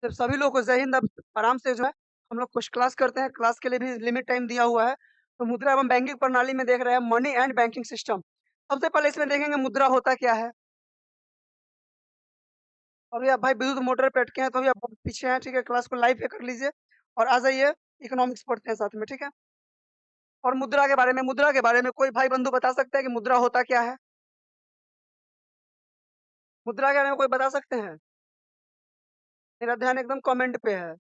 जब सभी लोगों को जय हिंद। अब आराम से जो है हम लोग कुछ क्लास करते हैं, क्लास के लिए भी लिमिट टाइम दिया हुआ है। तो मुद्रा एवं बैंकिंग प्रणाली में देख रहे हैं मनी एंड बैंकिंग सिस्टम। सबसे पहले इसमें देखेंगे मुद्रा होता क्या है। अभी आप भाई विद्युत मोटर पे अटके हैं तो अभी आप बहुत पीछे हैं, ठीक है। क्लास को लाइव पे कर लीजिए और आ जाइए, इकोनॉमिक्स पढ़ते हैं साथ में, ठीक है। और मुद्रा के बारे में कोई भाई बंधु बता सकते हैं कि मुद्रा होता क्या है? मुद्रा के बारे में कोई बता सकते हैं? मेरा ध्यान एकदम कमेंट पे है।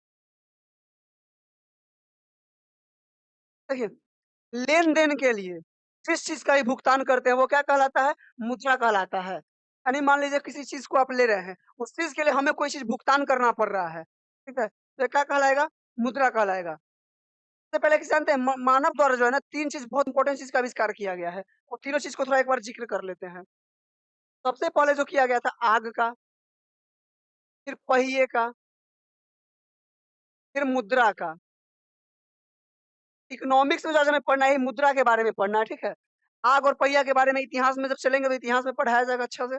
देखिए, लेन देन के लिए जिस चीज का भी भुगतान करते हैं वो क्या कहलाता है? मुद्रा कहलाता है। यानी मान लीजिए किसी चीज को आप ले रहे हैं, उस चीज के लिए हमें कोई चीज भुगतान करना पड़ रहा है, ठीक है, तो ये क्या कहलाएगा? मुद्रा कहलाएगा। सबसे पहले किसे जानते हैं? मानव द्वारा जो है ना, तीन चीज बहुत इंपॉर्टेंट चीज का आविष्कार किया गया है। वो तीनों चीज को थोड़ा एक बार जिक्र कर लेते हैं। सबसे पहले जो किया गया था आग का, फिर पहिए का, फिर मुद्रा का। इकोनॉमिक्स में जो आज हमें पढ़ना है, मुद्रा के बारे में पढ़ना है, ठीक है। आग और पहिया के बारे में इतिहास में जब चलेंगे तो इतिहास में पढ़ाया जाएगा अच्छा से।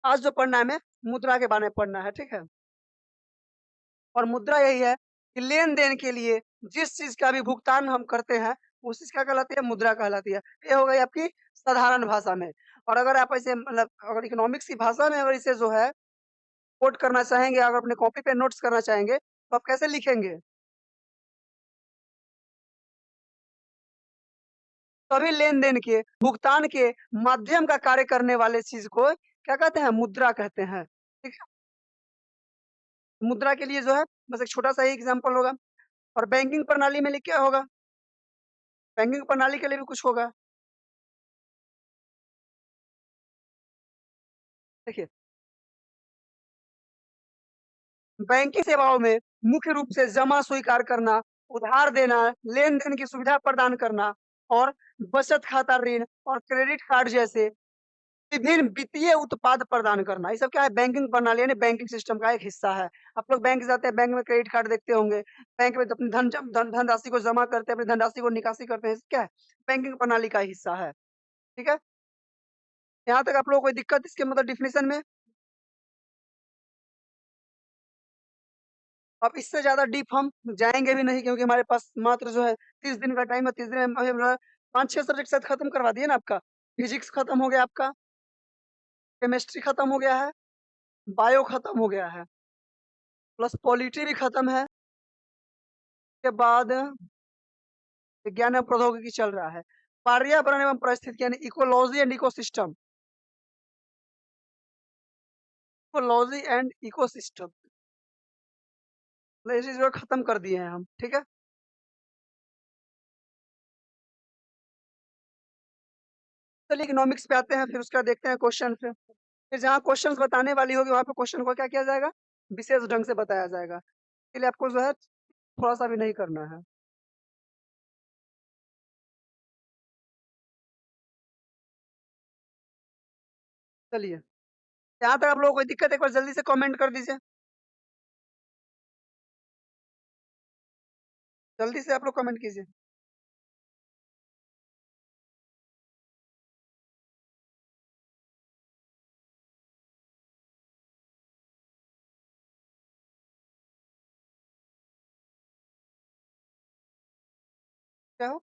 आज जो पढ़ना है हमें, मुद्रा के बारे में पढ़ना है, ठीक है। और मुद्रा यही है कि लेन देन के लिए जिस चीज का भी भुगतान हम करते हैं, उस चीज क्या कहलाती है? मुद्रा कहलाती है। ये हो गई आपकी साधारण भाषा में। और अगर आप ऐसे मतलब अगर इकोनॉमिक्स की भाषा में अगर इसे जो है कोट करना चाहेंगे, अगर अपने कॉपी पे नोट्स करना चाहेंगे, तो आप कैसे लिखेंगे? सभी लेन देन के भुगतान के माध्यम का कार्य करने वाले चीज को क्या कहते हैं? मुद्रा कहते हैं, ठीक है। मुद्रा के लिए जो है बस एक छोटा सा ही एग्जांपल होगा। और बैंकिंग प्रणाली में क्या होगा? बैंकिंग प्रणाली के लिए भी कुछ होगा। देखिए, बैंकिंग सेवाओं में मुख्य रूप से जमा स्वीकार करना, उधार देना, लेन देन की सुविधा प्रदान करना और बचत खाता ऋण और क्रेडिट कार्ड जैसे विभिन्न वित्तीय उत्पाद प्रदान करना, ये सब क्या है? बैंकिंग प्रणाली यानी बैंकिंग सिस्टम का एक हिस्सा है। आप लोग बैंक जाते हैं, बैंक में क्रेडिट कार्ड देखते होंगे, बैंक में अपनी धनराशि को जमा करते हैं, अपनी धनराशि को निकासी करते हैं, क्या है? बैंकिंग प्रणाली का हिस्सा है, ठीक है। यहाँ तक आप लोगों को कोई दिक्कत इसके मतलब डिफिनेशन में? अब इससे ज्यादा डीप हम जाएंगे भी नहीं, क्योंकि हमारे पास मात्र जो है 30 दिन का टाइम है। 30 दिन में अभी हम 5-6 सब्जेक्ट शायद खत्म करवा दिए ना आपका। फिजिक्स खत्म हो गया आपका, केमिस्ट्री खत्म हो गया है, बायो खत्म हो गया है, प्लस पॉलिटी भी खत्म है। के बाद विज्ञान एवं प्रौद्योगिकी चल रहा है। पर्यावरण एवं परिस्थिति यानी ecology and ecosystem, ecology and ecosystem, ये चीज जो है खत्म कर दिए हैं हम, ठीक है। चलिए इकोनॉमिक्स पे आते हैं, फिर उसका देखते हैं क्वेश्चन। फिर जहाँ क्वेश्चंस बताने वाली होगी वहां पे क्वेश्चन को क्या किया जाएगा? विशेष ढंग से बताया जाएगा। इसके लिए आपको जो है थोड़ा सा भी नहीं करना है। चलिए, यहाँ तक आप लोगों को कोई दिक्कत है? एक बार जल्दी से कमेंट कर दीजिए, जल्दी से आप लोग कमेंट कीजिए। क्या हो?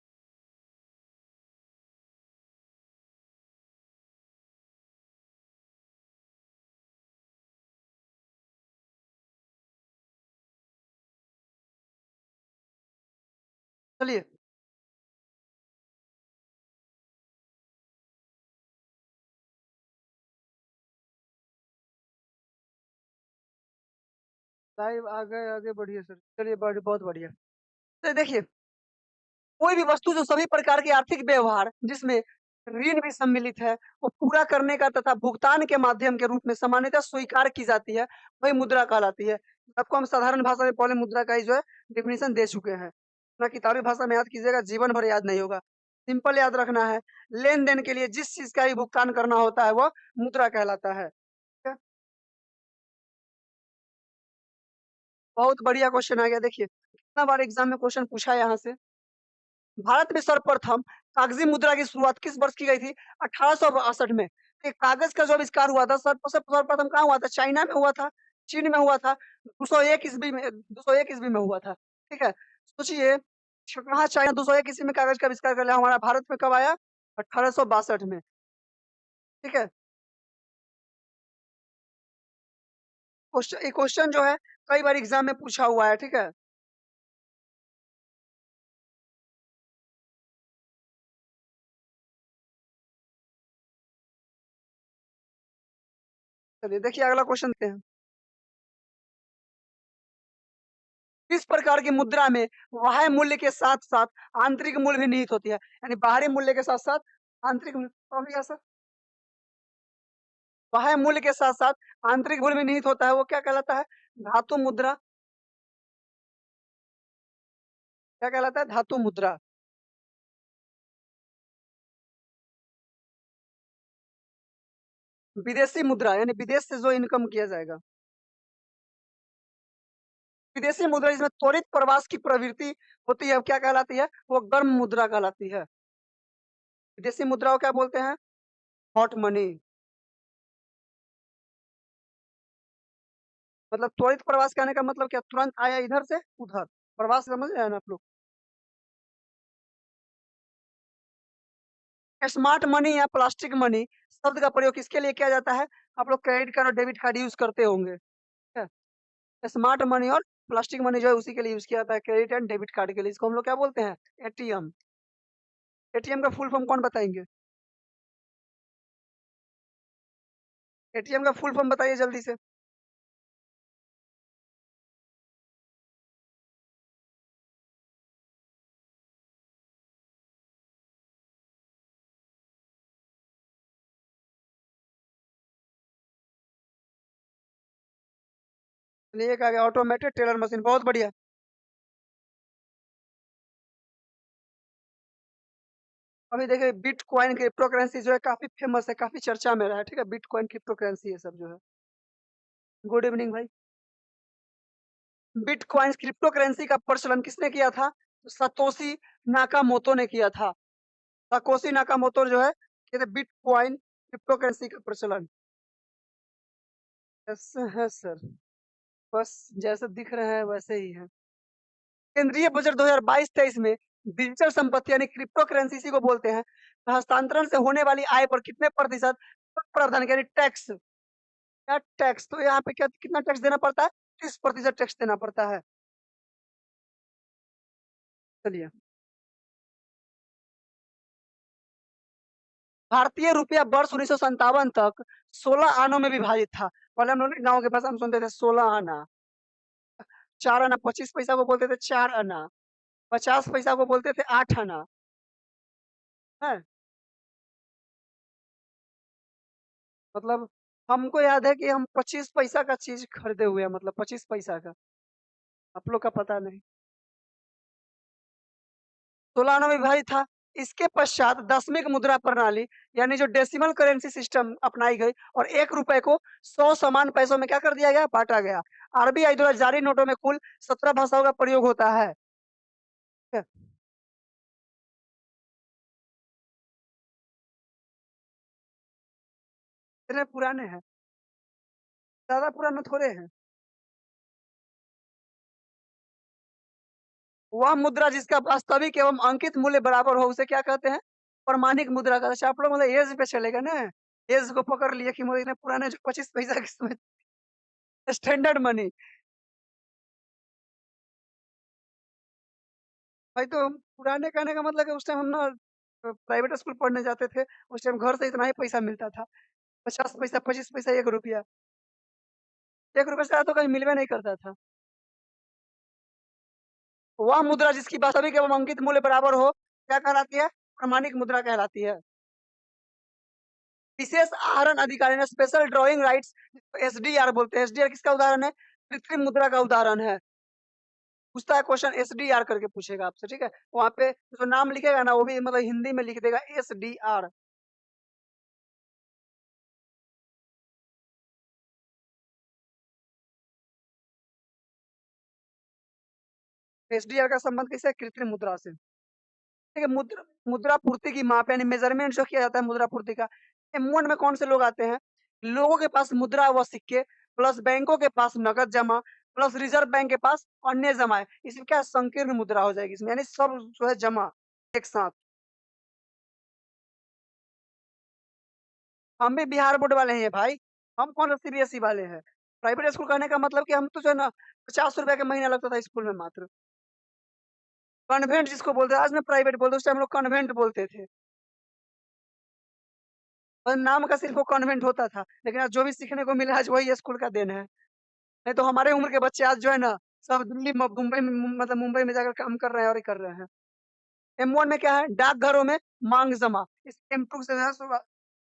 चलिए, लाइव आगे आगे बढ़िए सर। चलिए बहुत बढ़िया। तो देखिए, कोई भी वस्तु जो सभी प्रकार के आर्थिक व्यवहार जिसमें ऋण भी सम्मिलित है, वो पूरा करने का तथा भुगतान के माध्यम के रूप में सामान्यतः स्वीकार की जाती है, वही मुद्रा कहलाती है। आपको हम साधारण भाषा में पहले मुद्रा का ही जो है डिफिनेशन दे चुके हैं ना। किताबी भाषा में याद कीजिएगा, जीवन भर याद नहीं होगा। सिंपल याद रखना है, लेन देन के लिए जिस चीज का भी भुगतान करना होता है वो मुद्रा कहलाता है, ठीक है? बहुत बढ़िया क्वेश्चन आ गया। देखिए, कितना बार एग्जाम में क्वेश्चन पूछा है यहाँ से। भारत में सर्वप्रथम कागजी मुद्रा की शुरुआत किस वर्ष की गई थी? 1862 में। ये कागज का जो आविष्कार हुआ था सर्वप्रथम कहाँ हुआ था? चाइना में हुआ था। चीन में हुआ था 201 ईस्वी में, 201 ईस्वी में हुआ था, ठीक है? सोचिए कहाँ चाइना 201 ईस्वी में कागज़ का आविष्कार कर लिया, हमारा भारत में कब आया? 1862 में, ठीक है? ये क्वेश्चन जो है कई बार एग्ज़ाम में पूछा हुआ है, ठीक है? चलिए देखिए अगला क्वेश्चन देखते हैं। किस प्रकार की मुद्रा में बाह्य मूल्य के साथ-साथ आंतरिक मूल्य भी निहित होती है? यानी बाहरी मूल्य के साथ-साथ आंतरिक मूल्य समझ गया सर? बाह्य मूल्य के साथ-साथ आंतरिक मूल्य भी निहित होता है, वो क्या कहलाता है? धातु मुद्रा। क्या कहलाता है? धातु मुद्रा। विदेशी मुद्रा यानी विदेश से जो इनकम किया जाएगा। विदेशी मुद्रा जिसमें त्वरित प्रवास की प्रवृत्ति होती है, वो क्या कहलाती है? वो गर्म मुद्रा कहलाती है। विदेशी मुद्रा को क्या बोलते हैं? Hot money. मतलब त्वरित प्रवास कहने का मतलब क्या? तुरंत आया इधर से उधर। प्रवास समझ रहे हैं ना आप लोग? स्मार्ट मनी या प्लास्टिक मनी शब्द का प्रयोग किसके लिए किया जाता है? आप लोग क्रेडिट कार्ड और डेबिट कार्ड यूज़ करते होंगे, ठीक है? स्मार्ट मनी और प्लास्टिक मनी जो है उसी के लिए यूज़ किया जाता है, क्रेडिट एंड डेबिट कार्ड के लिए। इसको हम लोग क्या बोलते हैं? एटीएम। एटीएम का फुल फॉर्म कौन बताएँगे? एटीएम का फुल फॉर्म बताइए जल्दी से। चलिए एक आ गया ऑटोमेटेड टेलर मशीन, बहुत बढ़िया। अभी देखिए बिटकॉइन क्रिप्टो करेंसी जो है काफ़ी फेमस है, काफ़ी चर्चा में रहा है, ठीक है? बिटकॉइन क्रिप्टो करेंसी ये सब जो है। गुड इवनिंग भाई। बिटकॉइन क्रिप्टो करेंसी का प्रचलन किसने किया था? तो सतोशी नाकामोतो ने किया था। सतोशी नाकामोतो जो है कहते बिटकॉइन क्रिप्टो करेंसी का प्रचलन। ऐसे है सर, बस जैसे दिख रहे हैं वैसे ही है। केंद्रीय बजट 2022-23 में डिजिटल संपत्ति यानी क्रिप्टो करेंसी इसी को बोलते हैं, तो हस्तांतरण से होने वाली आय पर कितने प्रतिशत कर प्रावधान यानी टैक्स, क्या टैक्स, तो यहाँ पे क्या कितना टैक्स देना पड़ता है? 30% टैक्स देना पड़ता है। चलिए, भारतीय रुपया वर्ष 1957 तक 16 आनों में विभाजित था। पहले हम लोग ना गाँव के भाषा में सुनते थे 16 आना, 4 आना, 25 पैसा को बोलते थे 4 आना, 50 पैसा को बोलते थे 8 आना, हैं? मतलब हमको याद है कि हम 25 पैसा का चीज़ खरीदे हुए हैं, मतलब 25 पैसा का। आप लोग का पता नहीं। 16 आना में विभाजित था। इसके पश्चात दशमिक मुद्रा प्रणाली यानी जो डेसिमल करेंसी सिस्टम अपनाई गई और 1 रुपए को 100 समान पैसों में क्या कर दिया गया? बाँटा गया। आरबीआई द्वारा जारी नोटों में कुल 17 भाषाओं का प्रयोग होता है। ठीक है? इतने पुराने हैं, ज़्यादा पुराने थोड़े हैं। वह मुद्रा जिसका वास्तविक एवं अंकित मूल्य बराबर हो उसे क्या कहते हैं? प्रमाणिक मुद्रा कहते हैं। अच्छा आप लोग मतलब ऐज पे चलेगा ना, ऐज को पकड़ लिए कि मतलब इतने पुराने जो 25 पैसा के समय स्टैंडर्ड मनी। भाई तो हम पुराने कहने का मतलब है उस टाइम हम ना प्राइवेट स्कूल पढ़ने जाते थे, उस टाइम घर से इतना ही पैसा मिलता था। 50 पैसा, 25 पैसा, ₹1 ₹1 से ज़्यादा तो कहीं मिलबे नहीं करता था। वह मुद्रा जिसकी वास्तविक एवं अंकित मूल्य बराबर हो, क्या कहलाती है? प्रमाणिक मुद्रा कहलाती है। विशेष आहरण अधिकार यानी स्पेशल ड्राइंग राइट्स एसडीआर बोलते हैं। एसडीआर किसका उदाहरण है? कृत्रिम मुद्रा का उदाहरण है। पूछता है क्वेश्चन एसडीआर करके पूछेगा आपसे, ठीक है? वहाँ पे जो नाम लिखेगा ना वो भी मतलब हिंदी में लिख देगा एसडीआर। एसडीआर का संबंध किससे? कृत्रिम मुद्रा से। ठीक है, मुद्रा मुद्रा पूर्ति की माप यानी मेज़रमेंट जो किया जाता है मुद्रा पूर्ति का, ये मोड में कौन से लोग आते हैं? लोगों के पास मुद्रा व सिक्के प्लस बैंकों के पास नकद जमा प्लस रिजर्व बैंक के पास अन्य जमा है। इसमें क्या संकीर्ण मुद्रा हो जाएगी इसमें, यानी सब जो है जमा एक साथ। हम भी बिहार बोर्ड वाले हैं भाई, हम कौन सा सीबीएसई वाले हैं। प्राइवेट स्कूल कहने का मतलब कि हम तो जो है ना 50 रुपए का महीना लगता था स्कूल में मात्र। कन्वेंट जिसको बोलते हैं, आज में प्राइवेट बोलते हैं, उस टाइम हम लोग कन्वेंट बोलते थे। और नाम का सिर्फ वो कन्वेंट होता था, लेकिन आज जो भी सीखने को मिला आज वही स्कूल का देन है। नहीं तो हमारे उम्र के बच्चे आज जो है ना सब दिल्ली मुंबई में मतलब मुंबई में जाकर काम कर रहे हैं और ये कर रहे हैं। M1 में क्या है, डाकघरों में मांग जमा। इस M2 से जो है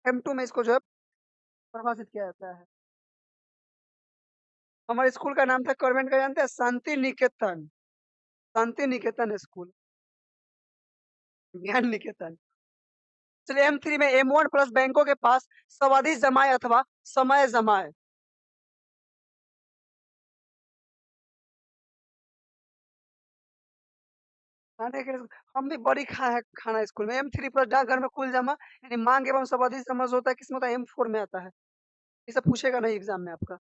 M2 में इसको जो है परिभाषित किया जाता है। हमारे स्कूल का नाम था कॉन्वेंट का, जानते हैं, शांति निकेतन। शांति निकेतन स्कूल, ज्ञान निकेतन। चलिए M3 में M1 प्लस बैंकों के पास सावधि जमाए अथवा समय जमाए। खाने के हम भी बड़ी खाए हैं खाना स्कूल में। M3 प्लस डाकघर में कुल जमा यानी मांग एवं सावधि जमा जो होता है किसमें होता है, M4 में आता है। ये सब पूछेगा नहीं एग्जाम में आपका।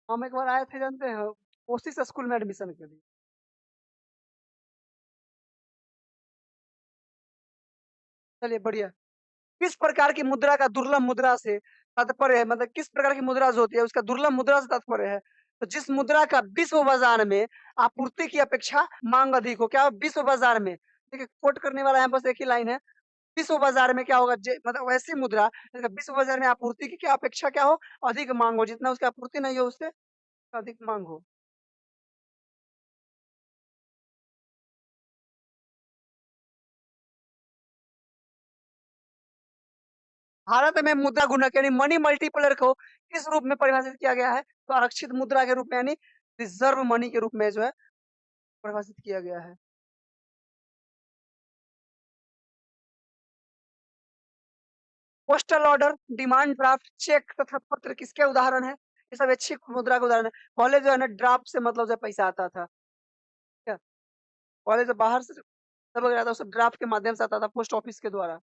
हम एक बार आए थे जानते हैं, कोशिश स्कूल में एडमिशन के लिए। चलिए बढ़िया। किस प्रकार की मुद्रा का दुर्लभ मुद्रा से तात्पर्य है, मतलब किस प्रकार की मुद्रा जो होती है उसका दुर्लभ मुद्रा से तात्पर्य है। तो जिस मुद्रा का विश्व बाजार में आपूर्ति की अपेक्षा मांग अधिक हो, क्या हो विश्व बाजार में। देखिए कोट करने वाला यहाँ बस एक ही लाइन है, विश्व बाजार में क्या होगा, मतलब वैसी मुद्रा जिसका विश्व बाजार में आपूर्ति की क्या अपेक्षा क्या हो, अधिक मांग हो, जितना उसकी आपूर्ति नहीं हो उससे अधिक मांग हो। भारत में मुद्रा गुणक यानी मनी मल्टीप्लर को किस रूप में परिभाषित किया गया है, तो आरक्षित मुद्रा के रूप में यानी रिजर्व मनी के रूप में जो है परिभाषित किया गया है। Postal order, demand draft, cheque तथा पत्र किसके उदाहरण है, ये सब अच्छी मुद्रा के उदाहरण है। पहले जो है ना ड्राफ्ट से मतलब जो पैसा आता था, क्या पहले जो बाहर से सब अगर आता था सब ड्राफ्ट के माध्यम से आता था पोस्ट ऑफिस के द्वारा।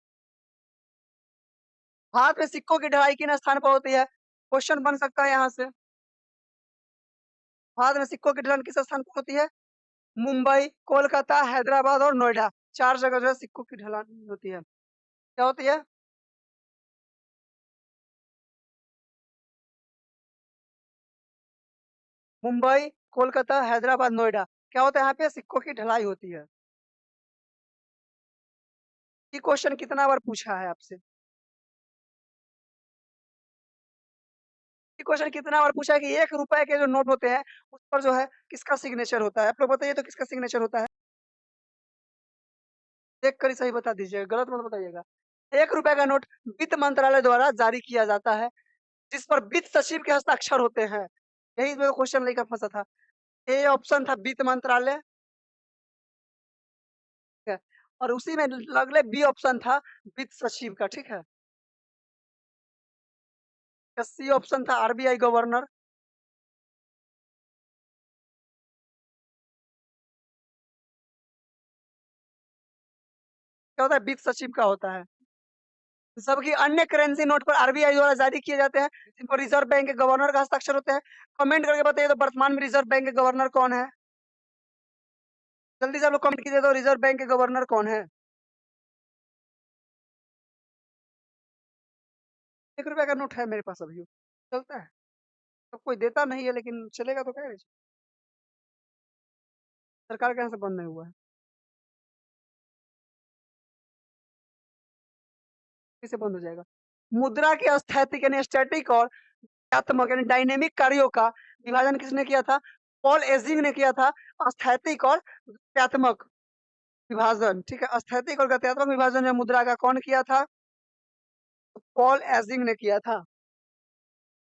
भारत में सिक्कों की ढलाई किन स्थान पर होती है, क्वेश्चन बन सकता है यहाँ से। भारत में सिक्कों की ढलान किस स्थान पर होती है, मुंबई, कोलकाता, हैदराबाद और नोएडा, चार जगह जो है सिक्कों की ढलान होती है। क्या होती है, मुंबई, कोलकाता, हैदराबाद, नोएडा। क्या होता है यहाँ पे, सिक्कों की ढलाई होती है। ये क्वेश्चन कितना बार पूछा है आपसे, ये क्वेश्चन कितना बार पूछा है कि 1 रुपए के जो नोट होते हैं उस पर जो है किसका सिग्नेचर होता है, आप लोग बताइए तो किसका सिग्नेचर होता है। देख कर ही सही बता दीजिएगा, गलत मत बताइएगा। 1 रुपए का नोट वित्त मंत्रालय द्वारा जारी किया जाता है, जिस पर वित्त सचिव के हस्ताक्षर होते हैं। यही मेरा क्वेश्चन लेकर फंसा था। ए ऑप्शन था वित्त मंत्रालय, ठीक है, और उसी में अगले बी ऑप्शन था वित्त सचिव का, ठीक है। सी ऑप्शन था आरबीआई गवर्नर। क्या होता है, वित्त सचिव का होता है। सबकी अन्य करेंसी नोट पर आरबीआई द्वारा जारी किए जाते हैं, जिन पर रिजर्व बैंक के गवर्नर का हस्ताक्षर होते हैं। कमेंट करके बताइए तो वर्तमान में रिजर्व बैंक के गवर्नर कौन है, जल्दी से आप लोग कमेंट कीजिए तो रिजर्व बैंक के गवर्नर कौन है। 1 रुपए का नोट है मेरे पास अभी, चलता है। तो कोई देता नहीं है लेकिन चलेगा तो क्या, सरकार के यहाँ से बंद नहीं हुआ है, कैसे बंद हो जाएगा। मुद्रा के स्थैतिक यानी स्टैटिक और क्रियात्मक यानी डायनेमिक कार्यों का विभाजन किसने किया था, पॉल एजिंग ने किया था। स्थैतिक और क्रियात्मक विभाजन, ठीक है, स्थैतिक और गत्यात्मक विभाजन जो मुद्रा का कौन किया था, पॉल एजिंग ने किया था।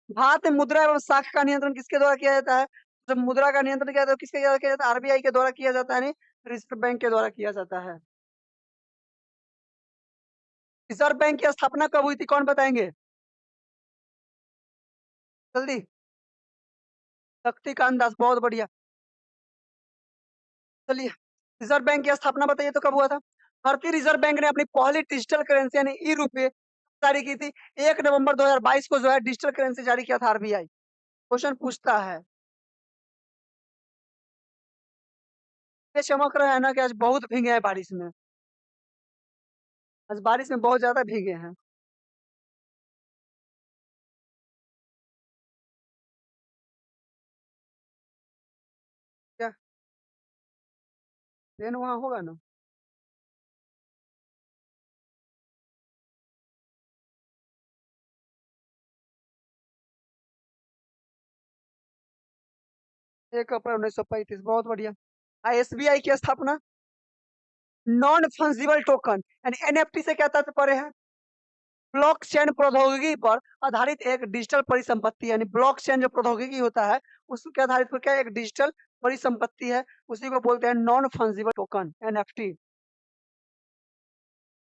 भारत में मुद्रा एवं साख का नियंत्रण किसके द्वारा किया जाता है, जब मुद्रा का नियंत्रण किया जाता है किसके द्वारा किया जाता है, आरबीआई के द्वारा किया जाता है, नहीं रिजर्व बैंक के द्वारा किया जाता है। रिजर्व बैंक की स्थापना कब हुई थी, कौन बताएंगे, जल्दी। शक्तिकांत दास, बहुत बढ़िया। चलिए रिजर्व बैंक की स्थापना बताइए तो कब हुआ था, भारतीय रिजर्व बैंक ने अपनी पहली डिजिटल करेंसी यानी ई-रुपए जारी की थी 1 नवंबर 2022 को जो है डिजिटल करेंसी जारी किया था आरबीआई। क्वेश्चन पूछता है, ये चमक रहा है ना कि आज बहुत भीगे हैं बारिश में। आज बारिश में बहुत ज़्यादा भीगे हैं। क्या ट्रेन वहाँ होगा ना? एक अप्रैल 1935 बहुत बढ़िया। एसबीआई की स्थापना नॉन फंजिबल टोकन यानी एनएफटी से क्या तात्पर्य है? ब्लॉकचेन प्रौद्योगिकी पर आधारित एक डिजिटल परिसंपत्ति यानी ब्लॉकचेन जो प्रौद्योगिकी होता है उसके आधारित पर क्या एक डिजिटल परिसंपत्ति है, उसी को बोलते हैं नॉन फंजिबल टोकन एनएफटी।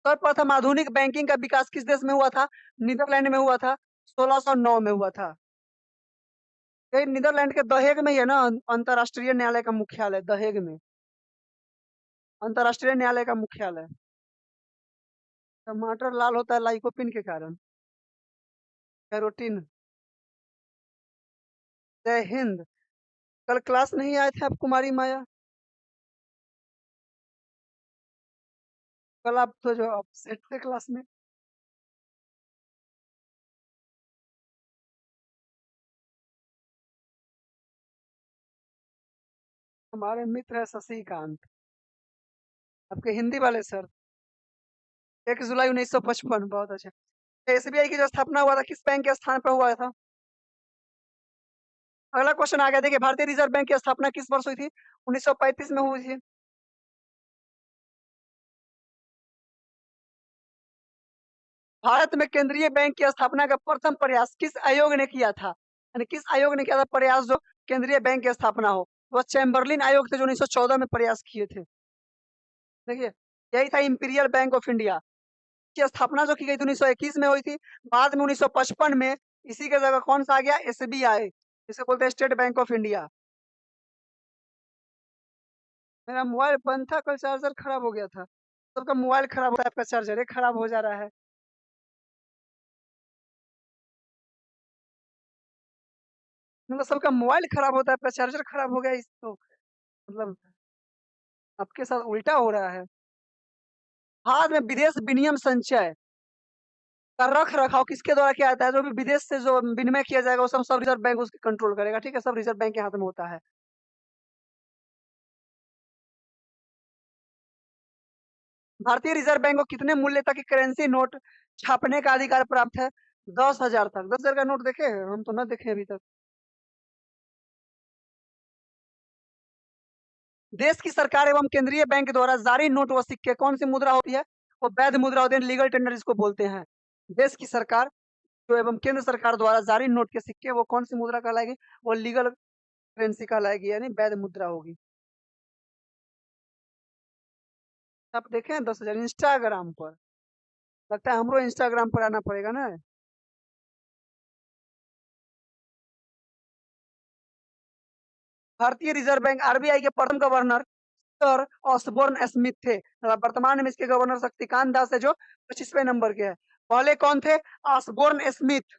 सर्वप्रथम आधुनिक बैंकिंग का विकास किस देश में हुआ था? नीदरलैंड में हुआ था, 1609 में हुआ था। ये नीदरलैंड के दहेग में ही है ना अंतर्राष्ट्रीय न्यायालय का मुख्यालय दहेग में, अंतर्राष्ट्रीय न्यायालय का मुख्यालय। टमाटर लाल होता है लाइकोपिन के कारण, कैरोटीन। जय हिंद। कल क्लास नहीं आए थे आप कुमारी माया? कल आप तो जो अपसेट थे क्लास में। हमारे मित्र है शशिकांत, आपके हिंदी वाले सर। 1 जुलाई 1955 बहुत अच्छा। एसबीआई की जो स्थापना हुआ था किस बैंक के स्थान पर हुआ था? अगला क्वेश्चन आ गया, देखिए भारतीय रिजर्व बैंक की स्थापना किस वर्ष हुई थी? 1935 में हुई थी। भारत में केंद्रीय बैंक की स्थापना का प्रथम प्रयास किस आयोग ने किया था? यानी किस आयोग ने किया था प्रयास जो केंद्रीय बैंक की स्थापना हो? वह चैम्बरलिन आयोग थे जो 1914 में प्रयास किए थे। देखिए यही था इंपीरियल बैंक ऑफ इंडिया की स्थापना जो की गई थी 1921 में हुई थी। बाद में 1955 में इसी के जगह कौन सा आ गया? एसबीआई, जिसे बोलते हैं स्टेट बैंक ऑफ इंडिया। मेरा मोबाइल बंद था, कल चार्जर खराब हो गया था। सबका मोबाइल खराब होता है, आपका चार्जर ही खराब हो जा रहा है। मतलब सबका मोबाइल खराब होता है, आपका चार्जर खराब हो गया, इस तो मतलब आपके साथ उल्टा हो रहा है। भारत में विदेश विनिमय संचय का रख रखाव किसके द्वारा किया जाता है? जो भी विदेश से जो विनिमय किया जाएगा वो सब रिजर्व बैंक उसके कंट्रोल करेगा, ठीक है, सब रिजर्व बैंक के हाथ में होता है। भारतीय रिजर्व बैंक को कितने मूल्य तक की करेंसी नोट छापने का अधिकार प्राप्त है? 10,000 तक। 10,000 का नोट देखे हैं? हम तो ना देखे अभी तक। देश की सरकार एवं केंद्रीय बैंक द्वारा जारी नोट व सिक्के कौन सी मुद्रा होती है? वो वैध मुद्रा होती है, लीगल टेंडर इसको बोलते हैं। देश की सरकार जो एवं केंद्र सरकार द्वारा जारी नोट के सिक्के वो कौन सी मुद्रा कहलाएगी? वो लीगल करेंसी कहलाएगी यानी वैध मुद्रा होगी। आप देखे हैं 10,000 इंस्टाग्राम पर? लगता है हमरो इंस्टाग्राम पर आना पड़ेगा ना। भारतीय रिजर्व बैंक आरबीआई के प्रथम गवर्नर सर ऑसबोर्न स्मिथ थे। वर्तमान में इसके गवर्नर शक्तिकांत दास है जो 25वें नंबर के हैं। पहले कौन थे? Osborne Smith.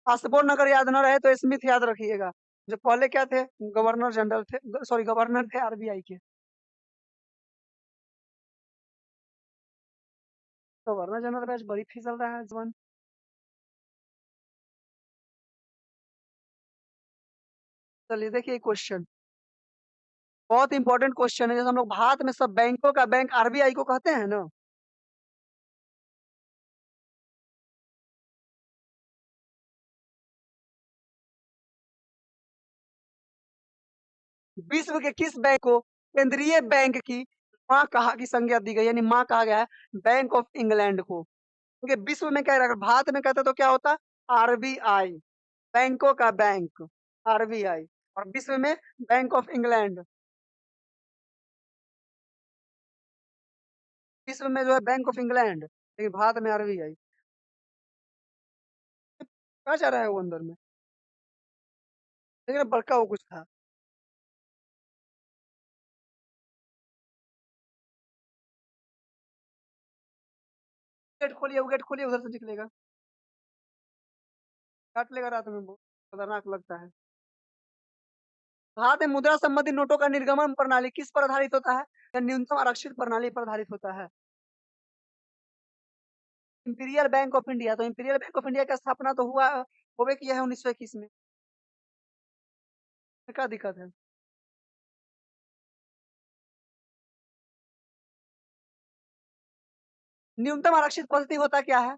ऑसबोर्न अगर याद न रहे तो स्मिथ याद रखिएगा। जो पहले क्या थे? गवर्नर जनरल थे, सॉरी गवर्नर थे आरबीआई के। गवर्नर जनरल बैच बड़ी फिसल रहा है जवान। चलिए देखिए क्वेश्चन बहुत इंपॉर्टेंट क्वेश्चन है। जैसे हम लोग भारत में सब बैंकों का बैंक आरबीआई को कहते हैं ना। विश्व के किस बैंक को केंद्रीय बैंक की माँ कहा की संज्ञा दी गई, यानी माँ कहा गया है बैंक ऑफ इंग्लैंड को? क्योंकि विश्व में क्या रहेगा, भारत में कहते तो क्या होता? आरबीआई, बैंकों का बैंक आरबीआई, और विश्व में बैंक ऑफ इंग्लैंड। विश्व में जो है बैंक ऑफ इंग्लैंड, लेकिन भारत में आरबीआई। कहाँ जा रहा है वो अंदर में? लेकिन बड़का वो कुछ था। वो गेट खोलिए उधर से निकलेगा। काट लेगा रात में वो, खतरनाक लगता है। भारत में मुद्रा संबंधी नोटों का निर्गमन प्रणाली किस पर आधारित होता है? या न्यूनतम आरक्षित प्रणाली पर आधारित होता है? इंपीरियल बैंक ऑफ इंडिया, तो इंपीरियल बैंक ऑफ इंडिया का स्थापना तो हुआ होबे किया है 1921 में। क्या दिक्कत है? न्यूनतम आरक्षित पद्धति होता क्या है?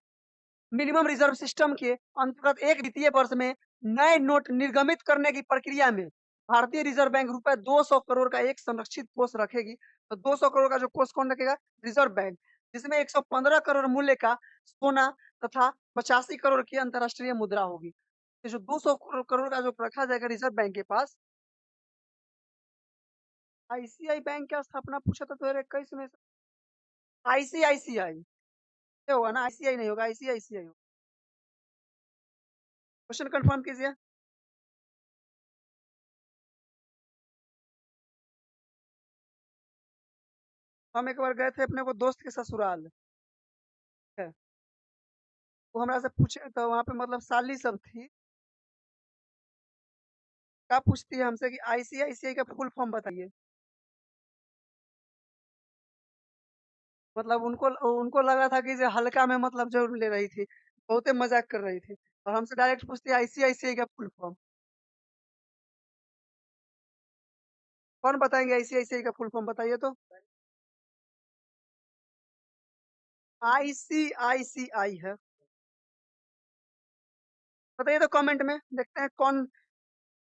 मिनिमम रिजर्व सिस्टम के अंतर्गत एक वित्तीय वर्ष में नए नोट निर्गमित करने की प्रक्रिया में भारतीय रिजर्व बैंक रुपए 200 करोड़ का एक संरक्षित कोष रखेगी। तो 200 करोड़ का जो कोष कौन रखेगा? रिजर्व बैंक, जिसमें 115 करोड़ मूल्य का सोना तथा 85 करोड़ की अंतर्राष्ट्रीय मुद्रा होगी। ये जो 200 करोड़ का जो रखा जाएगा रिजर्व बैंक के पास। आईसीआई बैंक का स्थापना पूछा था 2021 में। आईसीआईसीआई होगा ना, आईसीआई नहीं होगा, आईसीआईसीआई होगा। क्वेश्चन कंफर्म कीजिए। हम एक बार गए थे अपने को दोस्त के ससुराल है। वो हमरा से पूछे तो वहाँ पे मतलब साली सब थी। क्या पूछती है हमसे कि आईसीआईसीआई का फुल फॉर्म बताइए। मतलब उनको उनको लगा था कि जो हल्का में मतलब जो ले रही थी, बहुते मजाक कर रही थी। और हमसे डायरेक्ट पूछती है आईसीआईसीआई का फुल फॉर्म। कौन बताएंगे आईसीआईसीआई का फुल फॉर्म बताइए तो। आईसीआईसीआई है। बताइए तो कमेंट में, देखते हैं कौन।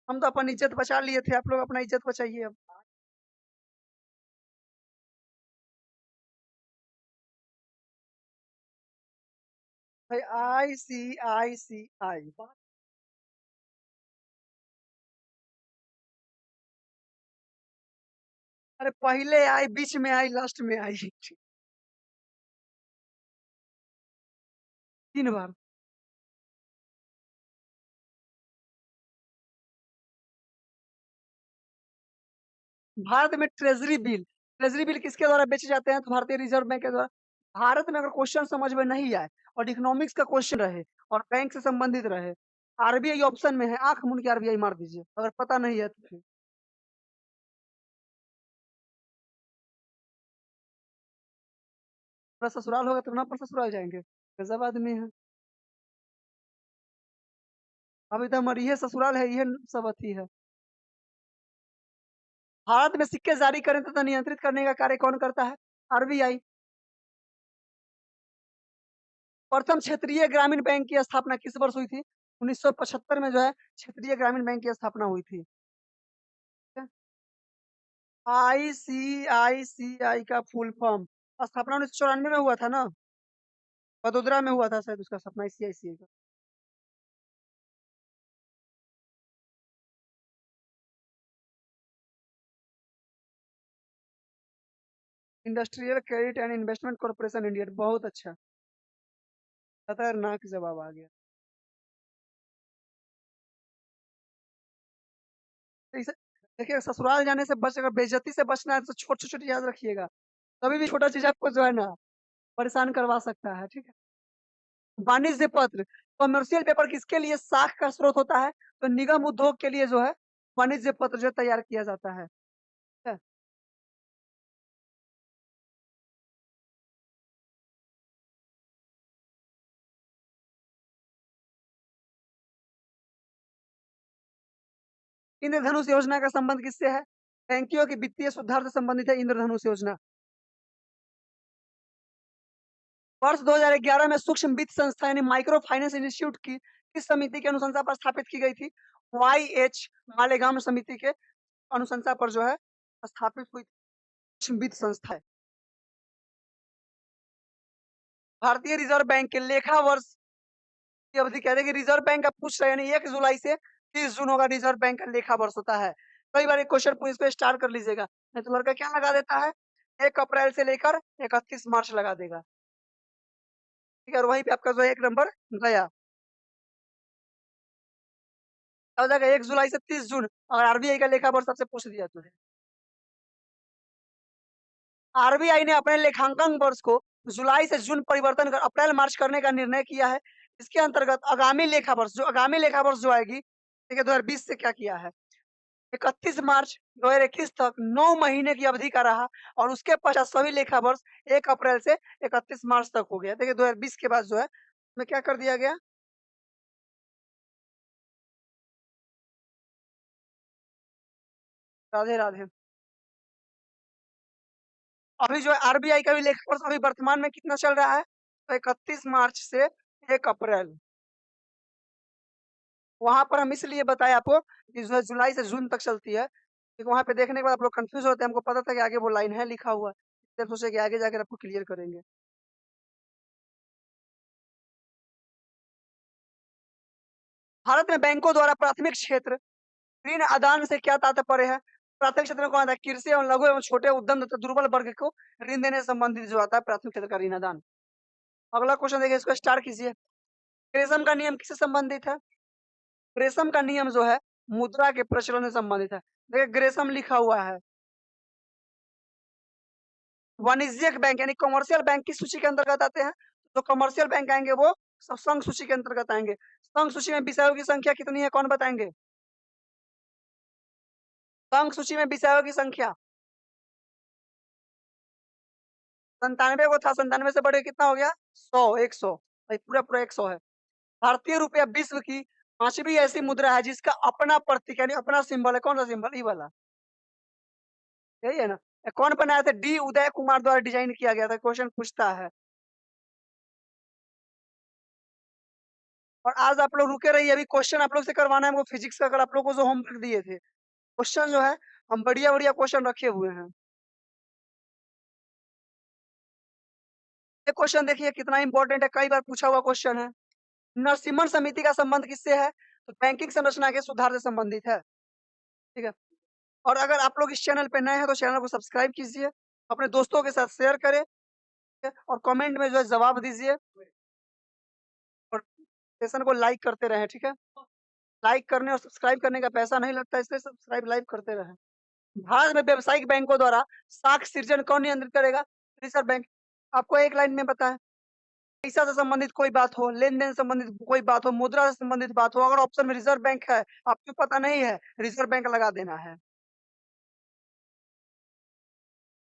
हम तो अपन इज्जत बचा लिए थे, आप लोग अपना इज्जत बचाइए अब। भाई आईसीआईसीआई। अरे पहले आई, बीच में आई, लास्ट में आई। 3 बार। भारत में ट्रेजरी बिल किसके द्वारा बेचे जाते हैं? तो भारतीय रिजर्व बैंक के द्वारा। भारत में अगर क्वेश्चन समझ में नहीं आए और इकोनॉमिक्स का क्वेश्चन रहे और बैंक से संबंधित रहे, आरबीआई ऑप्शन में है, आंख मूंद के आरबीआई मार दीजिए अगर पता नहीं है तो। फिर पूरा ससुराल होगा तब ना पर ससुराल जाएंगे। गजब आदमी है। अभी तो हमारी ये ससुराल है, ये सब अथी है। भारत में सिक्के जारी करें तथा नियंत्रित करने का कार्य कौन करता है? आरबीआई। प्रथम क्षेत्रीय ग्रामीण बैंक की स्थापना किस वर्ष हुई थी? 1975 में जो है क्षेत्रीय ग्रामीण बैंक की स्थापना हुई थी। आईसीआईसीआई का फुल फॉर्म स्थापना 1994 में हुआ था ना। वडोदरा में हुआ था शायद उसका स्थापना आईसीआईसीआई का। Industrial credit and investment corporation India, बहुत अच्छा। खतरनाक जवाब आ गया। तो देखिए, ससुराल जाने से बच, अगर बेइज्जती से बचना है तो छोटी छोटी याद रखिएगा। कभी भी छोटा चीज आपको जो है ना परेशान करवा सकता है, ठीक है। वाणिज्य पत्र, कमर्शियल पेपर किसके लिए साख का स्रोत होता है? तो निगम उद्योग के लिए जो है वाणिज्य पत्र जो तैयार किया जाता है, ठीक है? इंद्रधनुष योजना का संबंध किससे है? बैंकियों की वित्तीय सुधार से संबंधित है इंद्रधनुष योजना। वर्ष 2011 में सूक्ष्म वित्त संस्था यानी माइक्रो फाइनेंस इंस्टीट्यूट की किस समिति की अनुशंसा पर स्थापित की गई थी? YH मालेगाम समिति के अनुशंसा पर जो है स्थापित हुई सूक्ष्म वित्त संस्था है। भारतीय रिजर्व बैंक के लेखा वर्ष की अवधि कहते हैं कि रिजर्व बैंक का पूछ रहे हैं, यानी 1 जुलाई से 30 जून होगा रिजर्व बैंक का लेखा वर्ष होता है। कई बार एक क्वेश्चन पूछ इसको स्टार कर लीजिएगा, नहीं तो लड़का क्या लगा देता है, 1 अप्रैल से लेकर 31 मार्च लगा देगा। ठीक है, और वहीं पे आपका जो है 1 नंबर गया। हो जाएगा 1 जुलाई से 30 जून, और आरबीआई का लेखा वर्ष सबसे पूछ दिया तुझे। आरबीआई ने अपने लेखांकन वर्ष को जुलाई से जून परिवर्तन कर अप्रैल मार्च करने का निर्णय किया है। इसके अंतर्गत आगामी लेखा वर्ष जो आएगी, ठीक है, 2020 से क्या किया है, 31 मार्च 2021 तक 9 महीने की अवधि का रहा और उसके पश्चात सभी लेखा वर्ष 1 अप्रैल से 31 मार्च तक हो गया। देखिए 2020 के बाद जो है, उसमें क्या कर दिया गया? राधे, राधे। अभी जो है आरबीआई का भी लेखा वर्ष अभी वर्तमान में कितना चल रहा है? तो 31 मार्च से 1 अप्रैल। वहाँ पर हम इसलिए बताए आपको कि जो है जुलाई से जून तक चलती है, क्योंकि वहाँ पे देखने के बाद आप लोग कन्फ्यूज़ होते हैं, हमको पता था कि आगे वो लाइन है लिखा हुआ, इसलिए सोचे कि आगे जाकर आपको क्लियर करेंगे। भारत में बैंकों द्वारा प्राथमिक क्षेत्र ऋण आदान से क्या तात्पर्य है? प्राथमिक क्षेत्र में कौन आता है? कृषि एवं लघु एवं छोटे उद्यम तथा दुर्बल वर्ग को ऋण देने से संबंधित जो आता है प्राथमिक क्षेत्र का ऋण आदान। अगला क्वेश्चन देखिए, इसको स्टार कीजिए। ग्रेसम का नियम किससे संबंधित है? ग्रेसम का नियम जो है मुद्रा के प्रचलन से संबंधित है। देखिए ग्रेसम लिखा हुआ है। वाणिज्यिक बैंक यानी कमर्शियल बैंक किस सूची के अंतर्गत आते हैं? जो कमर्शियल बैंक आएंगे वो सब संघ सूची के अंतर्गत आएंगे। संघ सूची में विषयों की संख्या कितनी है, कौन बताएंगे? संघ सूची में विषयों की संख्या 97 को था, 97 से बढ़ के कितना हो गया? 100, 100। भाई पूरा पूरा 100 है। भारतीय रुपया विश्व की 5वीं ऐसी मुद्रा है जिसका अपना प्रतीक यानी अपना सिंबल है। कौन सा सिंबल? ये वाला, यही है ना? ये कौन बनाया था? डी उदय कुमार द्वारा डिजाइन किया गया था। क्वेश्चन पूछता है। और आज आप लोग रुके रहिए, अभी क्वेश्चन आप लोग से करवाना है हमको फिजिक्स का, कल आप लोग को जो होमवर्क दिए थे क्वेश्चन जो है, हम बढ़िया बढ़िया क्वेश्चन रखे हुए हैं। ये क्वेश्चन देखिए कितना इंपॉर्टेंट है, कई बार पूछा हुआ क्वेश्चन है। नरसिम्हन समिति का संबंध किससे है? तो बैंकिंग संरचना के सुधार से संबंधित है। ठीक है। और अगर आप लोग इस चैनल पे नए हैं तो चैनल को सब्सक्राइब कीजिए, अपने दोस्तों के साथ शेयर करें और कमेंट में जो है जवाब दीजिए और सेशन को लाइक करते रहें। ठीक है। लाइक करने और सब्सक्राइब करने का पैसा नहीं लगता, इसलिए सब्सक्राइब लाइक करते रहें। भारत में व्यावसायिक बैंकों द्वारा साख सृजन कौन नियंत्रित करेगा? Reserve bank. आपको एक लाइन में बताएं, पैसा से संबंधित कोई बात हो, लेन देन से संबंधित कोई बात हो, मुद्रा से संबंधित बात हो, अगर ऑप्शन में रिजर्व बैंक है, आपको पता नहीं है, रिजर्व बैंक लगा देना है।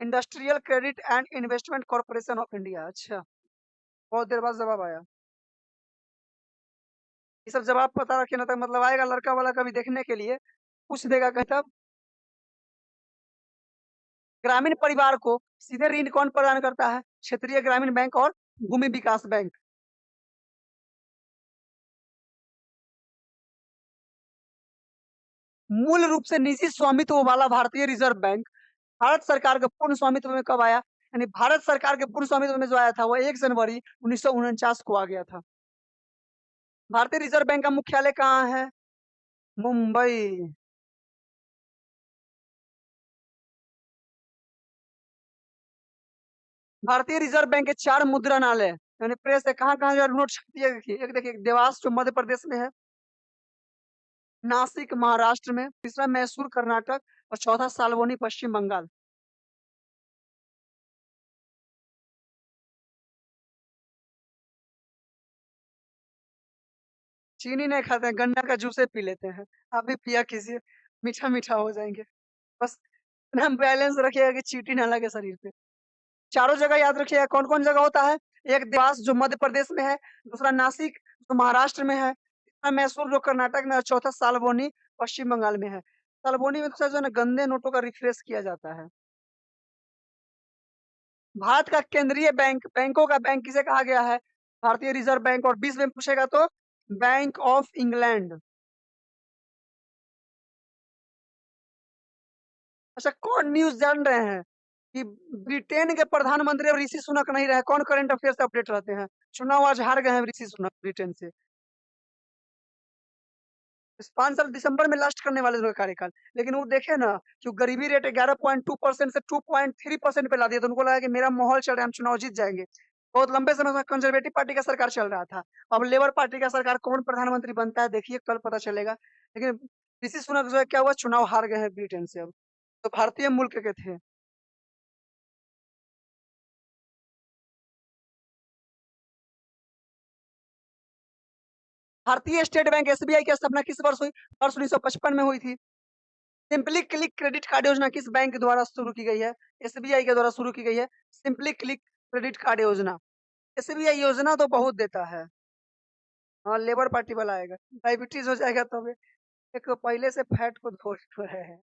Industrial credit and investment corporation of India. अच्छा, बहुत देर बाद जवाब आया। ये सब जवाब पता रखे ना, तक मतलब आएगा लड़का वाला कभी देखने के लिए, पूछ देगा कहीं तब। ग्रामीण परिवार को सीधे ऋण कौन प्रदान करता है? क्षेत्रीय ग्रामीण बैंक और भूमि विकास बैंक। मूल रूप से निजी स्वामित्व वाला भारतीय रिजर्व बैंक भारत सरकार के पूर्ण स्वामित्व में कब आया? यानी भारत सरकार के पूर्ण स्वामित्व में जो आया था वो 1 जनवरी 1949 को आ गया था। भारतीय रिजर्व बैंक का मुख्यालय कहाँ है? मुंबई। भारतीय रिजर्व बैंक के 4 मुद्रणालय यानी प्रेस है, कहाँ-कहाँ जो है नोट छपती है देखिए। एक देखिए देवास जो मध्य प्रदेश में है, नासिक महाराष्ट्र में, तीसरा मैसूर कर्नाटक और चौथा साल्बोनी पश्चिम बंगाल। चीनी नहीं खाते हैं, गन्ना का जूस ही पी लेते हैं। आप भी पिया कीजिए, मीठा-मीठा हो जाएँगे। बस इतना बैलेंस रखिएगा कि चींटी ना लगे शरीर पे। चारों जगह याद रखिएगा कौन-कौन जगह होता है। एक देवास जो मध्य प्रदेश में है, दूसरा नासिक जो महाराष्ट्र में है, तीसरा मैसूर जो कर्नाटक में है और चौथा साल्बोनी पश्चिम बंगाल में है। साल्बोनी में तो शायद जो है ना गंदे नोटों का रिफ्रेश किया जाता है। भारत का केंद्रीय बैंक, बैंकों का बैंक किसे कहा गया है? भारतीय रिजर्व बैंक। और 20 में पूछेगा तो बैंक ऑफ इंग्लैंड। अच्छा, कौन न्यूज़ जान रहे हैं कि ब्रिटेन के प्रधानमंत्री अब ऋषि सुनक नहीं रहे? कौन करंट अफेयर से अपडेट रहते हैं? चुनाव आज हार गए हैं ऋषि सुनक ब्रिटेन से। इस 5 साल दिसंबर में लास्ट करने वाले थे उनका कार्यकाल। लेकिन वो देखे ना कि वो गरीबी रेट 11.2% से 2.3% पे ला दिया, तो उनको लगा कि मेरा माहौल चल रहा है, हम चुनाव जीत जाएँगे। बहुत लंबे समय से कंजर्वेटिव पार्टी का सरकार चल रहा था। अब लेबर पार्टी का सरकार, कौन प्रधानमंत्री बनता है देखिए, कल पता चलेगा। लेकिन ऋषि सुनक जो है क्या हुआ, चुनाव हार गए हैं ब्रिटेन से अब। तो भारतीय मुल्क के थे। भारतीय स्टेट बैंक एसबीआई की स्थापना किस वर्ष हुई? वर्ष 1955 में हुई थी। सिंपली क्लिक क्रेडिट कार्ड योजना किस बैंक द्वारा शुरू की गई है? एसबीआई के द्वारा शुरू की गई है सिंपली क्लिक क्रेडिट कार्ड योजना। एसबीआई योजना तो बहुत देता है। हाँ, लेबर पार्टी वाला आएगा, डायबिटीज हो जाएगा तो एक तो पहले से फैट को धो रहे हैं।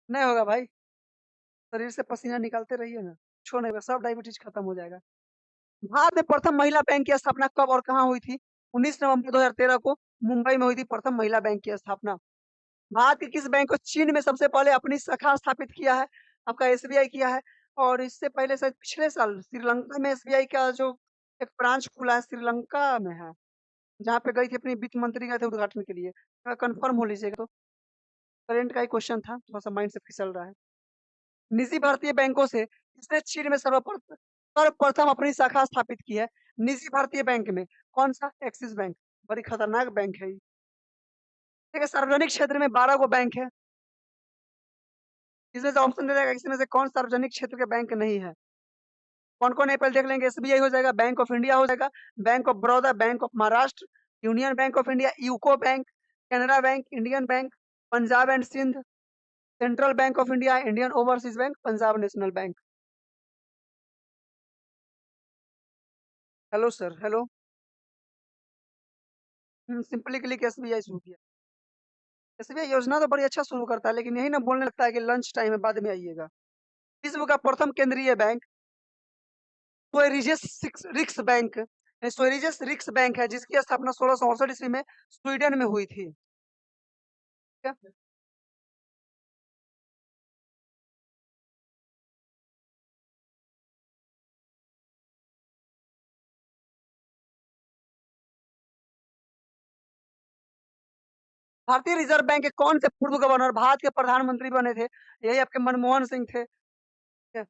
नहीं होगा भाई, शरीर से पसीना निकालते रहिए ना, छो नहीं होगा, सब डायबिटीज खत्म हो जाएगा। भारत में प्रथम महिला बैंक की स्थापना कब और कहाँ हुई थी? 19 नवंबर 2013 को मुंबई में हुई थी प्रथम महिला बैंक की स्थापना। भारत के किस बैंक को चीन में सबसे पहले अपनी शाखा स्थापित किया है? आपका एसबीआई किया है। और इससे पहले शायद पिछले साल श्रीलंका में एसबीआई का जो एक ब्रांच खुला है, श्रीलंका में है, जहाँ पे गई थी अपनी वित्त मंत्री गए थे उद्घाटन के लिए। कंफर्म हो लीजिएगा। तो करंट का ही क्वेश्चन था, थोड़ा सा माइंड से फिसल रहा है। निजी भारतीय बैंकों से किसने चीन में सर्वप्रथम अपनी शाखा स्थापित की है? निजी भारतीय बैंक में कौन सा? Axis bank. बड़ी खतरनाक बैंक है ये। ठीक है, सार्वजनिक क्षेत्र में 12 गो बैंक है। इसमें से ऑप्शन दे देगा, इसमें से कौन सार्वजनिक क्षेत्र के बैंक नहीं है? कौन कौन है पहले देख लेंगे। एसबीआई हो जाएगा, बैंक ऑफ इंडिया हो जाएगा, bank of Baroda, bank of Maharashtra, union bank of India, UCO bank, Canara bank, Indian bank, Punjab and Sind, central bank of India, Indian overseas bank, Punjab national bank. Hello sir, hello. Simply click SBI शुरू किया। SBI योजना तो बड़ी अच्छा शुरू करता है, लेकिन यही ना बोलने लगता है कि लंच टाइम है, बाद में आइएगा। विश्व का प्रथम केंद्रीय बैंक स्वेरिजेस रिक्स बैंक, स्वेरिजेस रिक्स बैंक है, जिसकी स्थापना 1668 ईस्वी में स्वीडन में हुई थी। ठीक है? भारतीय रिजर्व बैंक के कौन से पूर्व गवर्नर भारत के प्रधानमंत्री बने थे? यही आपके मनमोहन सिंह थे। ठीक है?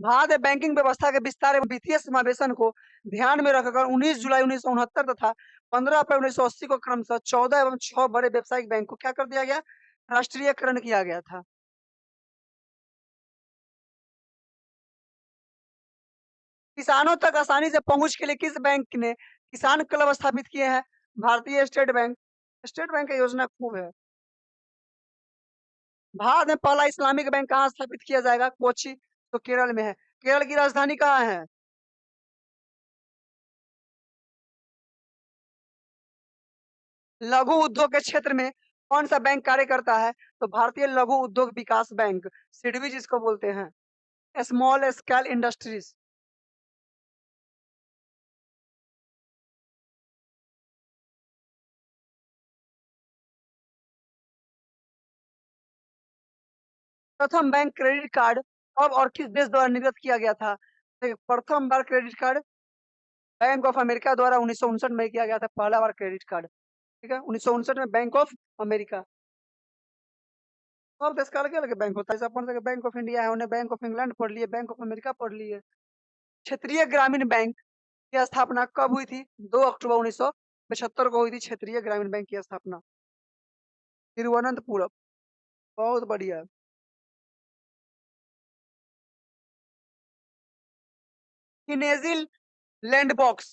भारत में बैंकिंग व्यवस्था के विस्तार एवं वित्तीय समावेशन को ध्यान में रखकर 19 जुलाई 1969 तथा 15 अप्रैल 1980 को क्रमशः 14 एवं 6 बड़े व्यावसायिक बैंक को क्या कर दिया गया? राष्ट्रीयकरण किया गया था। किसानों तक आसानी से पहुंच के लिए किस बैंक ने किसान क्लब स्थापित किए हैं? भारतीय स्टेट बैंक। स्टेट बैंक की योजना खूब है। भारत में पहला इस्लामिक बैंक कहाँ स्थापित किया जाएगा? कोची, तो केरल में है। केरल की राजधानी कहाँ है? लघु उद्योग के क्षेत्र में कौन सा बैंक कार्य करता है? तो भारतीय लघु उद्योग विकास बैंक, सिडबी जिसको बोलते हैं, स्मॉल स्केल इंडस्ट्रीज। प्रथम बैंक क्रेडिट कार्ड कब और किस देश द्वारा निर्गत किया गया था? देखिए, प्रथम बार credit card bank of America द्वारा 1959 में किया गया था, पहला बार क्रेडिट कार्ड। ठीक है, 1959 में बैंक ऑफ अमेरिका। सब देश का अलग अलग बैंक होता है, जैसे अपन बैंक ऑफ इंडिया है, उन्हें बैंक ऑफ इंग्लैंड पढ़ लिए, बैंक ऑफ अमेरिका पढ़ लिए। क्षेत्रीय ग्रामीण बैंक की स्थापना कब हुई थी? 2 अक्टूबर 1975 को हुई थी क्षेत्रीय ग्रामीण बैंक की स्थापना, तिरुवनंतपुरम। बहुत बढ़िया। किनेजिल लैंड बॉक्स,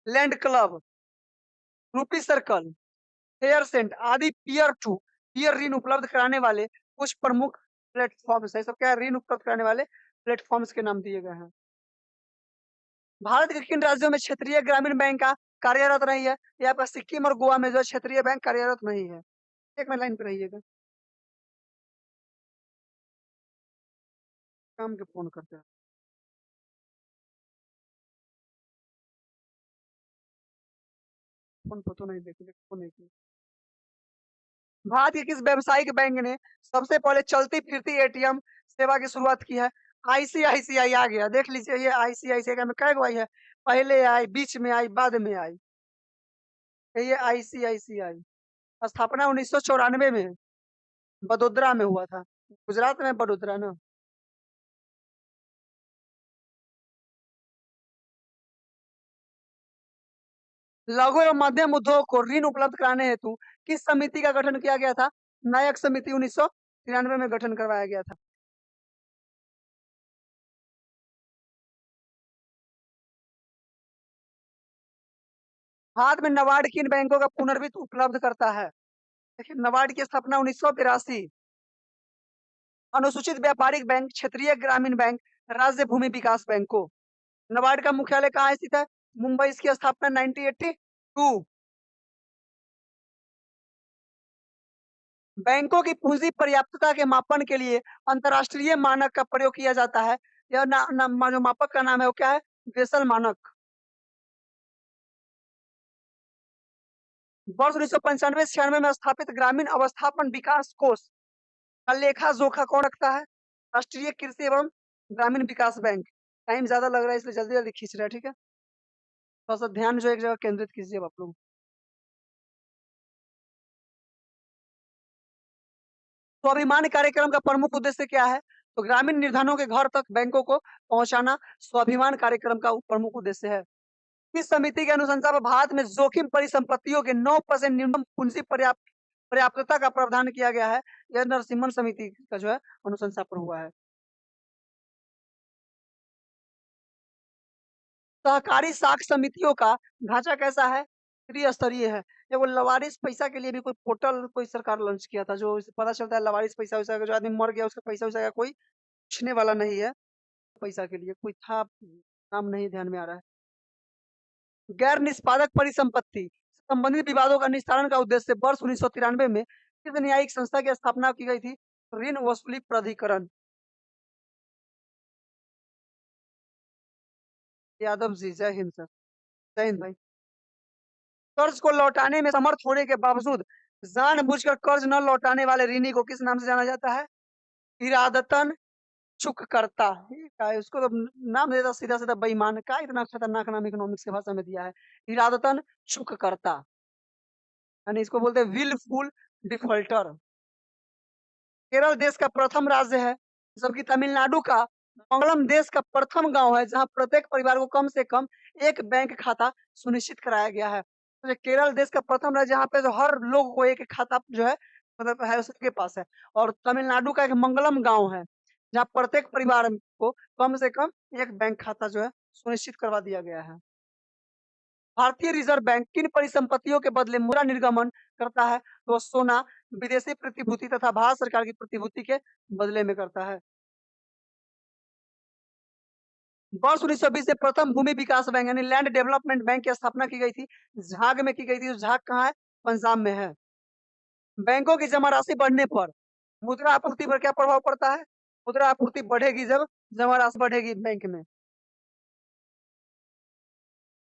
लैंड क्लब, रूपी सर्कल, फेयर सेंट आदि पीयर ऋण उपलब्ध कराने वाले कुछ प्रमुख प्लेटफॉर्म्स है। सब क्या है? ऋण उपलब्ध कराने वाले प्लेटफॉर्म्स के नाम दिए गए हैं। भारत के किन राज्यों में क्षेत्रीय ग्रामीण बैंक का कार्यरत नहीं है? ये आपका सिक्किम और गोवा में जो है क्षेत्रीय बैंक कार्यरत नहीं है। एक मिनट लाइन पे रहिएगा, काम के फोन करते हैं। फोन पर तो नहीं देखे, फोन नहीं किया। भारत के किस व्यावसायिक बैंक ने सबसे पहले चलती फिरती एटीएम सेवा की शुरुआत की है? आईसीआईसीआई आ गया, देख लीजिए, ये आईसीआईसीआई में कै गो आई है? पहले आई, बीच में आई, बाद में आई। ये आईसीआईसीआई स्थापना 1994 में बड़ोदरा में हुआ था। गुजरात में बड़ोदरा ना। लघु एवं मध्यम उद्योग को ऋण उपलब्ध कराने हेतु किस समिति का गठन किया गया था? नायक समिति 1900 1993 में गठन करवाया गया था। भारत में नाबार्ड किन बैंकों का पुनर्वित्त उपलब्ध करता है? देखिए, नाबार्ड की स्थापना 1982। अनुसूचित व्यापारिक बैंक, क्षेत्रीय ग्रामीण बैंक, राज्य भूमि विकास बैंक को। नाबार्ड का मुख्यालय कहाँ स्थित है? मुंबई। इसकी स्थापना 1982। बैंकों की पूंजी पर्याप्तता के मापन के लिए अंतर्राष्ट्रीय मानक का प्रयोग किया जाता है। यह जो मापक का नाम है वो क्या है? बेसल मानक। वर्ष 1995-96 में स्थापित ग्रामीण अवस्थापन विकास कोष का लेखा जोखा कौन रखता है? राष्ट्रीय कृषि एवं ग्रामीण विकास बैंक। टाइम ज्यादा लग रहा है इसलिए जल्दी जल्दी खींच रहा है, ठीक है। थोड़ा सा ध्यान जो एक जगह केंद्रित कीजिए आप लोग। स्वाभिमान कार्यक्रम का प्रमुख उद्देश्य क्या है? तो ग्रामीण निर्धनों के घर तक बैंकों को पहुंचाना स्वाभिमान कार्यक्रम का प्रमुख उद्देश्य है। इस समिति के अनुशंसा पर भारत में जोखिम परिसंपत्तियों के 9% न्यूनतम पूंजी पर्याप्तता का प्रावधान किया गया है। यह नरसिम्हन समिति का जो है अनुशंसा पर हुआ है। सहकारी साख समितियों का ढांचा कैसा है? त्रिस्तरीय है। एगो लवारिस पैसा के लिए भी कोई पोर्टल कोई सरकार लॉन्च किया था, जो इससे पता चलता है लवारिस पैसा वैसा का, जो आदमी मर गया उसका पैसा वैसा का कोई पूछने वाला नहीं है। पैसा के लिए कोई था, नाम नहीं ध्यान में आ रहा है। गैर निष्पादक परिसंपत्ति संबंधित विवादों का निस्तारण का उद्देश्य वर्ष 1993 में किस न्यायिक संस्था की स्थापना की गई थी? ऋण वसूली प्राधिकरण। यादव जी, जय हिंद सर। जय हिंद भाई। कर्ज को लौटाने में समर्थ होने के बावजूद जानबूझकर कर्ज न लौटाने वाले ऋणी को किस नाम से जाना जाता है? इरादतन चूककर्ता। ये क्या है? उसको तो नाम देता सीधा सीधा बेईमान। का इतना खतरनाक नाम इकोनॉमिक्स के भाषा में दिया है? इरादतन चूककर्ता, यानी इसको बोलते हैं विलफुल डिफॉल्टर। केरल देश का प्रथम राज्य है, जबकि तमिलनाडु का मंगलम देश का प्रथम गांव है, जहां प्रत्येक परिवार को कम से कम एक बैंक खाता सुनिश्चित कराया गया है। तो ये केरल देश का प्रथम राज्य, जहाँ पे जो हर लोग को एक खाता जो है मतलब है उसके पास है। और तमिलनाडु का एक मंगलम गांव है, जहाँ प्रत्येक परिवार को कम से कम एक बैंक खाता जो है सुनिश्चित करवा दिया गया है। भारतीय रिजर्व बैंक किन परिसंपत्तियों के बदले मुद्रा निर्गमन करता है? तो सोना, विदेशी प्रतिभूति तथा भारत सरकार की प्रतिभूति के बदले में करता है। वर्ष 1920 से प्रथम भूमि विकास बैंक यानी लैंड डेवलपमेंट बैंक की स्थापना की गई थी। झाग में की गई थी। झाग कहाँ है? पंजाब में है। बैंकों की जमा राशि बढ़ने पर मुद्रा आपूर्ति पर क्या प्रभाव पड़ता है? मुद्रा आपूर्ति बढ़ेगी जब जमा राशि बढ़ेगी बैंक में।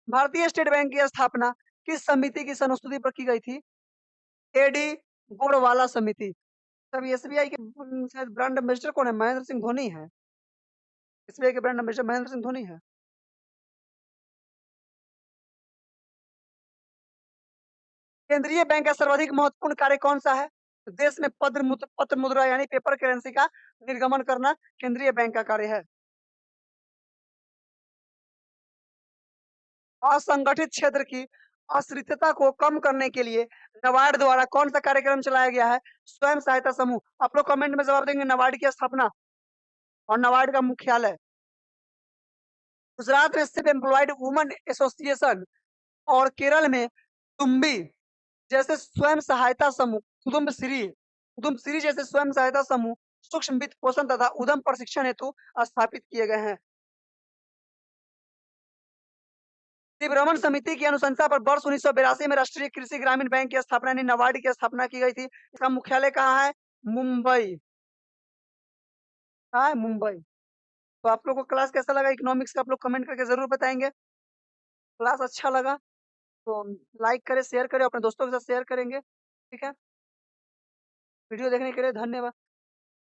भारतीय स्टेट बैंक की स्थापना किस समिति की संस्तुति पर की गई थी? एडी गोड़वाला समिति। तब एसबीआई के शायद ब्रांड एम्बेसडर कौन है? महेंद्र सिंह धोनी है। एसबीआई के ब्रांड एम्बेसडर महेंद्र सिंह धोनी है। केंद्रीय बैंक का सर्वाधिक महत्वपूर्ण कार्य कौन सा है? तो देश में पत्र मुद्रा यानी पेपर करेंसी का निर्गमन करना केंद्रीय बैंक का कार्य है। असंगठित क्षेत्र की अस्थिरता को कम करने के लिए नाबार्ड द्वारा कौन सा कार्यक्रम चलाया गया है? स्वयं सहायता समूह। आप लोग कमेंट में जवाब देंगे नाबार्ड की स्थापना और नाबार्ड का मुख्यालय। गुजरात में सिर्फ एम्प्लॉयड वुमन एसोसिएशन और केरल में तुम्बी जैसे स्वयं सहायता समूह, कुदुम्बश्री जैसे स्वयं सहायता समूह सूक्ष्म वित्त पोषण तथा उद्यम प्रशिक्षण हेतु स्थापित किए गए हैं। त्रिभ्रमण समिति की अनुशंसा पर वर्ष 1982 में राष्ट्रीय कृषि ग्रामीण बैंक की स्थापना यानी नाबार्ड की स्थापना की गई थी। इसका मुख्यालय कहाँ है? मुंबई। कहाँ है? मुंबई। तो आप लोग को क्लास कैसा लगा इकोनॉमिक्स का? आप लोग कमेंट करके जरूर बताएंगे। क्लास अच्छा लगा तो लाइक करें, शेयर करें, अपने दोस्तों के साथ शेयर करेंगे। ठीक है। वीडियो देखने के लिए धन्यवाद।